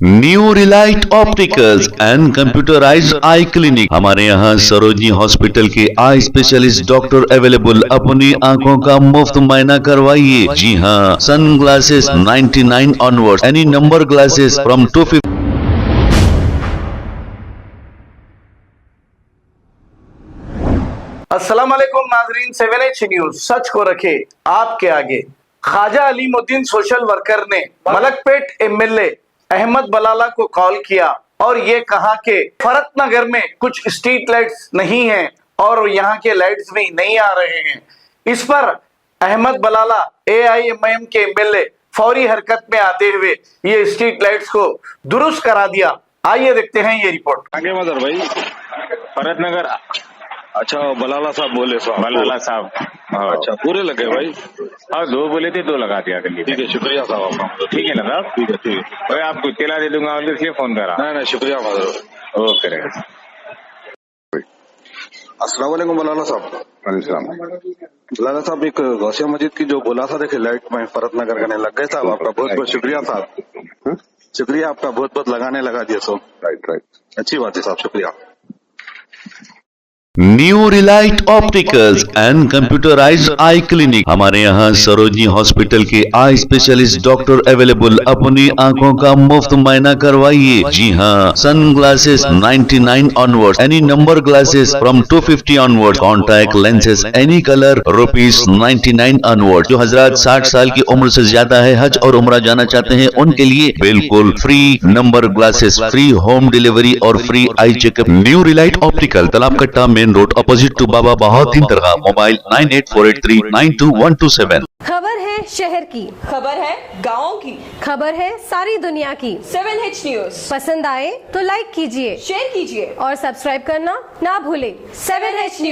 New Relight opticals and computerised I clinic. हमारे यहाँ Sarojini hospital के आई स्पेशलिस्ट डॉक्टर अवेलेबल। अपनी आंखों का मुफ्त मुआयना करवाइए। जी हाँ, sun glasses 99 onward, any number glasses from 250। अस्सलाम वालेकुम नाजरीन, 7H न्यूज सच को रखे आपके आगे। ख्वाजा अलीमुद्दीन सोशल वर्कर ने मलकपेट एमएलए अहमद बलाला को कॉल किया और ये कहा कि फरत नगर में कुछ स्ट्रीट लाइट्स नहीं हैं और यहाँ के लाइट्स भी नहीं आ रहे हैं। इस पर अहमद बलाला AIMIM के एमएलए फौरी हरकत में आते हुए ये स्ट्रीट लाइट्स को दुरुस्त करा दिया। आइए देखते हैं ये रिपोर्ट। आगे मदर भाई, फरत नगर। अच्छा, बलाला साहब बोले सो। बलाला साहब, हाँ, अच्छा, पूरे लगे भाई। और 2 बोले थे, 2 लगा दिया कर। ठीक है, शुक्रिया साहब आपका। ठीक है ना साहब? ठीक है, ठीक है। भाई आपको तेला दे दूंगा, इसलिए फोन करा। नहीं, शुक्रिया मदर। ओके रहेगा। अस्सलाम वालेकुम बलाला साहब। बलाला साहब, एक गौसिया मस्जिद की जो बोला था, देखे लाइट में फरत नगर करने लग गए साहब। आपका बहुत बहुत शुक्रिया साहब। शुक्रिया आपका, बहुत बहुत लगाने लगा दिया सो। राइट, अच्छी बात है साहब, शुक्रिया। New Relight opticals and computerised I clinic. हमारे यहाँ सरोजनी हॉस्पिटल के आई स्पेशलिस्ट डॉक्टर अवेलेबल। अपनी आंखों का मुफ्त मुआयना करवाइए। जी हाँ, sun glasses 99 onward, any number glasses from 250 onward, contact lenses any colour ₹99 onward. जो हजरात 60 साल की उम्र से ज्यादा है, हज और उम्रा जाना चाहते हैं, उनके लिए बिल्कुल free number glasses, free home delivery और free eye checkup. New relight optical, Talab Katta, main road, opposite to Baba Bahauddin दरगाह। मोबाइल 9848392127। खबर है शहर की, खबर है गाँव की, खबर है सारी दुनिया की। 7H न्यूज पसंद आए तो लाइक कीजिए, शेयर कीजिए और सब्सक्राइब करना ना भूले। 7H news.